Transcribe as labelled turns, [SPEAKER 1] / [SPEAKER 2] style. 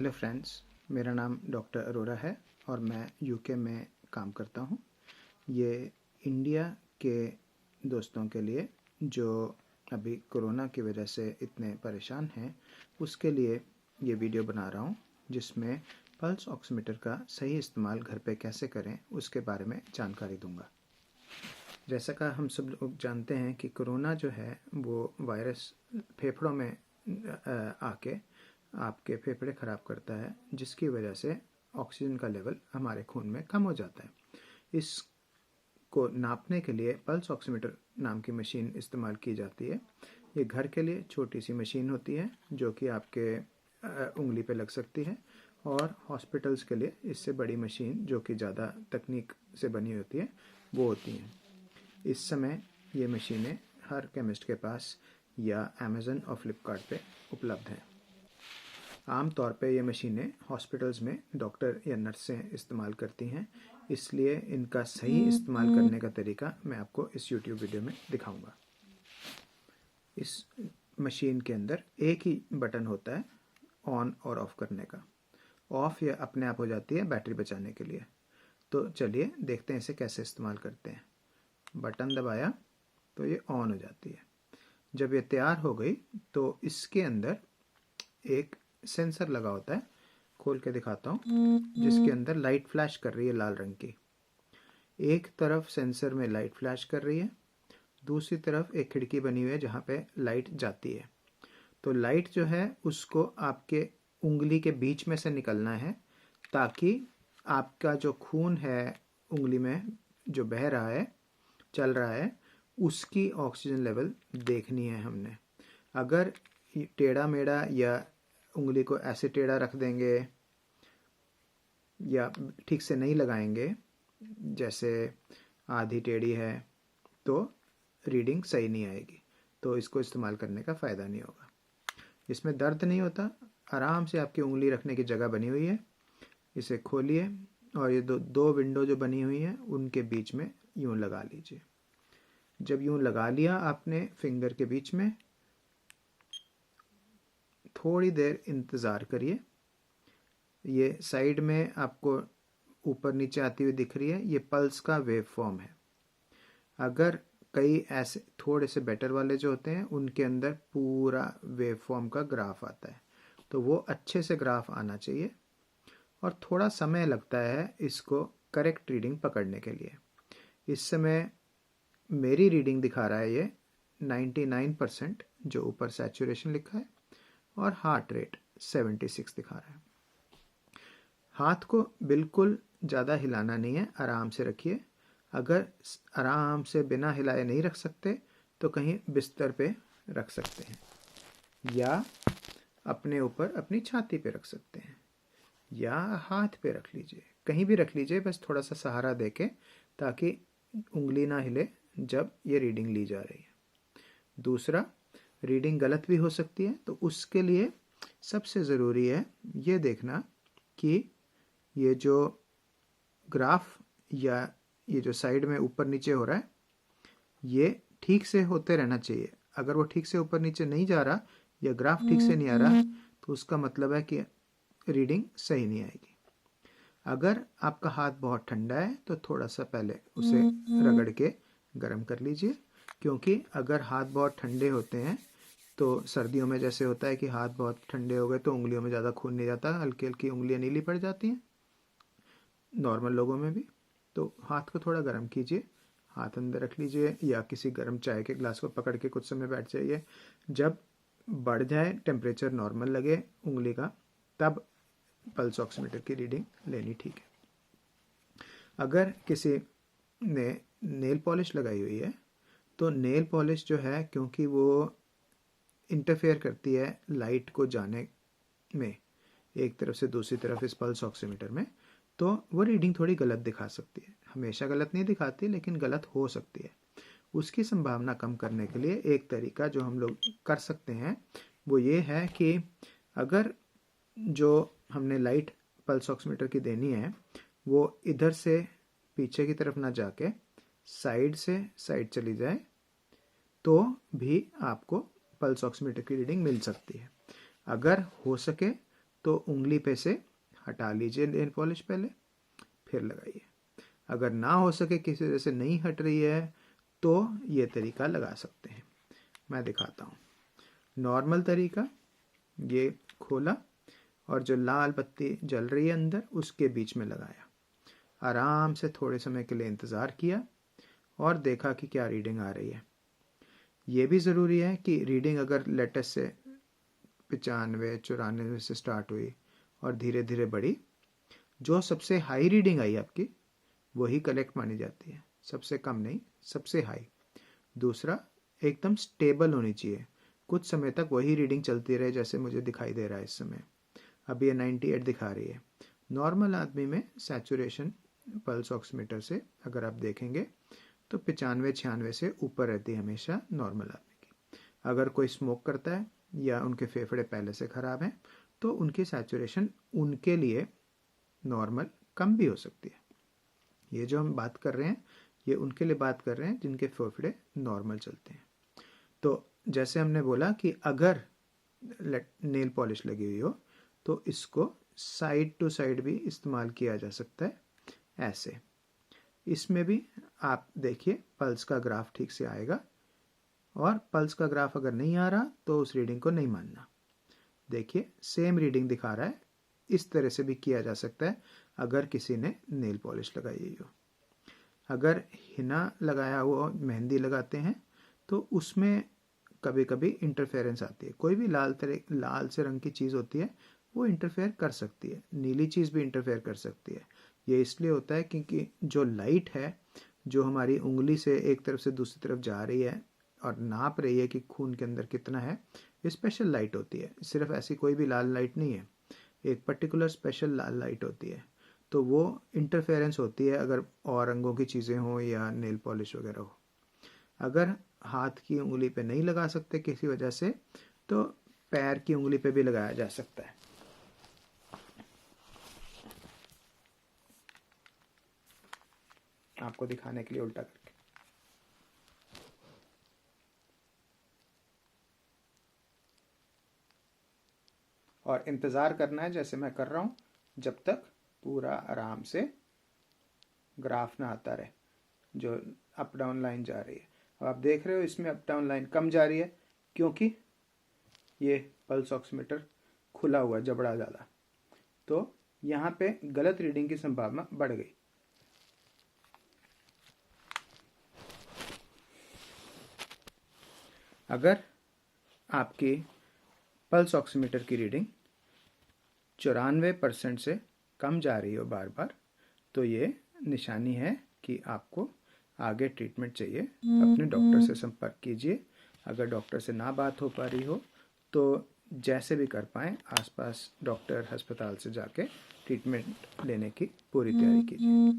[SPEAKER 1] Hello friends, मेरा नाम doctor Arora है और मैं यूके में काम करता हूँ। ये इंडिया के दोस्तों के लिए जो अभी कोरोना की वजह से इतने परेशान हैं, उसके लिए ये वीडियो बना रहा हूँ, जिसमें पल्स ऑक्सीमीटर का सही इस्तेमाल घर पे कैसे करें उसके बारे में जानकारी दूंगा। जैसा कि हम सब लोग जानते हैं कि कोरोना जो है वो वायरस फेफड़ों में आके आपके फेफड़े ख़राब करता है, जिसकी वजह से ऑक्सीजन का लेवल हमारे खून में कम हो जाता है। इसको नापने के लिए पल्स ऑक्सीमीटर नाम की मशीन इस्तेमाल की जाती है। ये घर के लिए छोटी सी मशीन होती है जो कि आपके उंगली पे लग सकती है, और हॉस्पिटल्स के लिए इससे बड़ी मशीन जो कि ज़्यादा तकनीक से बनी होती है वो होती हैं। इस समय ये मशीनें हर केमिस्ट के पास या अमेज़न और फ्लिपकार्ट पे उपलब्ध हैं। आम तौर पे ये मशीनें हॉस्पिटल्स में डॉक्टर या नर्सें इस्तेमाल करती हैं, इसलिए इनका सही इस्तेमाल करने का तरीका मैं आपको इस YouTube वीडियो में दिखाऊंगा। इस मशीन के अंदर एक ही बटन होता है ऑन और ऑफ करने का। ऑफ या अपने आप हो जाती है बैटरी बचाने के लिए। तो चलिए देखते हैं इसे कैसे इस्तेमाल करते हैं। बटन दबाया तो ये ऑन हो जाती है। जब ये तैयार हो गई तो इसके अंदर एक सेंसर लगा होता है, खोल के दिखाता हूँ, जिसके अंदर लाइट फ्लैश कर रही है लाल रंग की। एक तरफ सेंसर में लाइट फ्लैश कर रही है, दूसरी तरफ एक खिड़की बनी हुई है जहाँ पे लाइट जाती है। तो लाइट जो है उसको आपके उंगली के बीच में से निकलना है, ताकि आपका जो खून है उंगली में जो बह रहा है, चल रहा है, उसकी ऑक्सीजन लेवल देखनी है हमने। अगर टेढ़ा मेढ़ा या उंगली को ऐसे टेढ़ा रख देंगे या ठीक से नहीं लगाएंगे, जैसे आधी टेढ़ी है, तो रीडिंग सही नहीं आएगी। तो इसको इस्तेमाल करने का फ़ायदा नहीं होगा। इसमें दर्द नहीं होता, आराम से आपकी उंगली रखने की जगह बनी हुई है। इसे खोलिए और ये दो विंडो जो बनी हुई हैं उनके बीच में यूँ लगा लीजिए। जब यूँ लगा लिया आपने फिंगर के बीच में, थोड़ी देर इंतज़ार करिए। ये साइड में आपको ऊपर नीचे आती हुई दिख रही है, ये पल्स का वेव फॉर्म है। अगर कई ऐसे थोड़े से बेटर वाले जो होते हैं उनके अंदर पूरा वेव फॉर्म का ग्राफ आता है, तो वो अच्छे से ग्राफ आना चाहिए और थोड़ा समय लगता है इसको करेक्ट रीडिंग पकड़ने के लिए। इस समय मेरी रीडिंग दिखा रहा है ये 99% जो ऊपर सैचुरेशन लिखा है, और हार्ट रेट 76 दिखा रहा है। हाथ को बिल्कुल ज़्यादा हिलाना नहीं है, आराम से रखिए। अगर आराम से बिना हिलाए नहीं रख सकते तो कहीं बिस्तर पे रख सकते हैं, या अपने ऊपर अपनी छाती पे रख सकते हैं, या हाथ पे रख लीजिए, कहीं भी रख लीजिए, बस थोड़ा सा सहारा देके, ताकि उंगली ना हिले जब ये रीडिंग ली जा रही है। दूसरा, रीडिंग गलत भी हो सकती है, तो उसके लिए सबसे ज़रूरी है ये देखना कि ये जो ग्राफ या ये जो साइड में ऊपर नीचे हो रहा है, ये ठीक से होते रहना चाहिए। अगर वो ठीक से ऊपर नीचे नहीं जा रहा या ग्राफ ठीक से नहीं आ रहा, तो उसका मतलब है कि रीडिंग सही नहीं आएगी। अगर आपका हाथ बहुत ठंडा है तो थोड़ा सा पहले उसे रगड़ के गर्म कर लीजिए, क्योंकि अगर हाथ बहुत ठंडे होते हैं तो सर्दियों में जैसे होता है कि हाथ बहुत ठंडे हो गए तो उंगलियों में ज़्यादा खून नहीं जाता, हल्की हल्की उंगलियां नीली पड़ जाती हैं, नॉर्मल लोगों में भी। तो हाथ को थोड़ा गर्म कीजिए, हाथ अंदर रख लीजिए या किसी गर्म चाय के ग्लास को पकड़ के कुछ समय बैठ जाइए। जब बढ़ जाए, टेम्परेचर नॉर्मल लगे उंगली का, तब पल्स ऑक्सीमीटर की रीडिंग लेनी ठीक है। अगर किसी ने नेल पॉलिश लगाई हुई है तो नेल पॉलिश जो है, क्योंकि वो इंटरफेयर करती है लाइट को जाने में एक तरफ से दूसरी तरफ इस पल्स ऑक्सीमीटर में, तो वो रीडिंग थोड़ी गलत दिखा सकती है। हमेशा गलत नहीं दिखाती, लेकिन गलत हो सकती है। उसकी संभावना कम करने के लिए एक तरीका जो हम लोग कर सकते हैं वो ये है कि अगर जो हमने लाइट पल्स ऑक्सीमीटर की देनी है वो इधर से पीछे की तरफ ना जाके साइड से साइड चली जाए, तो भी आपको पल्स ऑक्सीमीटर की रीडिंग मिल सकती है। अगर हो सके तो उंगली पे से हटा लीजिए नेल पॉलिश पहले, फिर लगाइए। अगर ना हो सके, किसी वजह से नहीं हट रही है, तो ये तरीका लगा सकते हैं। मैं दिखाता हूँ। नॉर्मल तरीका, ये खोला और जो लाल बत्ती जल रही है अंदर, उसके बीच में लगाया। आराम से थोड़े समय के लिए इंतज़ार किया और देखा कि क्या रीडिंग आ रही है। ये भी ज़रूरी है कि रीडिंग अगर लेटेस्ट से 95 94 से स्टार्ट हुई और धीरे धीरे बढ़ी, जो सबसे हाई रीडिंग आई आपकी वही कलेक्ट मानी जाती है, सबसे कम नहीं, सबसे हाई। दूसरा, एकदम स्टेबल होनी चाहिए, कुछ समय तक वही रीडिंग चलती रहे, जैसे मुझे दिखाई दे रहा है इस समय। अभी ये 98 दिखा रही है। नॉर्मल आदमी में सैचुरेशन पल्स ऑक्सीमीटर से अगर आप देखेंगे तो 95-96 से ऊपर रहती है हमेशा नॉर्मल आदमी की। अगर कोई स्मोक करता है या उनके फेफड़े पहले से ख़राब हैं तो उनकी सैचुरेशन उनके लिए नॉर्मल कम भी हो सकती है। ये जो हम बात कर रहे हैं, ये उनके लिए बात कर रहे हैं जिनके फेफड़े नॉर्मल चलते हैं। तो जैसे हमने बोला कि अगर नेल पॉलिश लगी हुई हो तो इसको साइड टू साइड भी इस्तेमाल किया जा सकता है, ऐसे। इसमें भी आप देखिए पल्स का ग्राफ ठीक से आएगा, और पल्स का ग्राफ अगर नहीं आ रहा तो उस रीडिंग को नहीं मानना। देखिए सेम रीडिंग दिखा रहा है। इस तरह से भी किया जा सकता है अगर किसी ने नेल पॉलिश लगाई हुई हो। अगर हिना लगाया हुआ मेहंदी लगाते हैं तो उसमें कभी कभी इंटरफेरेंस आती है। कोई भी लाल से रंग की चीज़ होती है वो इंटरफेयर कर सकती है, नीली चीज़ भी इंटरफेयर कर सकती है। ये इसलिए होता है क्योंकि जो लाइट है जो हमारी उंगली से एक तरफ से दूसरी तरफ जा रही है और नाप रही है कि खून के अंदर कितना है, ये स्पेशल लाइट होती है। सिर्फ ऐसी कोई भी लाल लाइट नहीं है, एक पर्टिकुलर स्पेशल लाल लाइट होती है। तो वो इंटरफेरेंस होती है अगर और रंगों की चीज़ें हों या नेल पॉलिश वगैरह हो। अगर हाथ की उंगली पे नहीं लगा सकते किसी वजह से, तो पैर की उंगली पे भी लगाया जा सकता है। आपको दिखाने के लिए उल्टा करके। और इंतज़ार करना है जैसे मैं कर रहा हूँ, जब तक पूरा आराम से ग्राफ ना आता रहे जो अप डाउन लाइन जा रही है। अब आप देख रहे हो इसमें अप डाउन लाइन कम जा रही है क्योंकि ये पल्स ऑक्सीमीटर खुला हुआ है, जबड़ा ज़्यादा। तो यहाँ पे गलत रीडिंग की संभावना बढ़ गई। अगर आपकी पल्स ऑक्सीमीटर की रीडिंग 94% से कम जा रही हो बार बार, तो ये निशानी है कि आपको आगे ट्रीटमेंट चाहिए। अपने डॉक्टर से संपर्क कीजिए। अगर डॉक्टर से ना बात हो पा रही हो तो जैसे भी कर पाएँ आसपास डॉक्टर अस्पताल से जाके ट्रीटमेंट लेने की पूरी तैयारी कीजिए।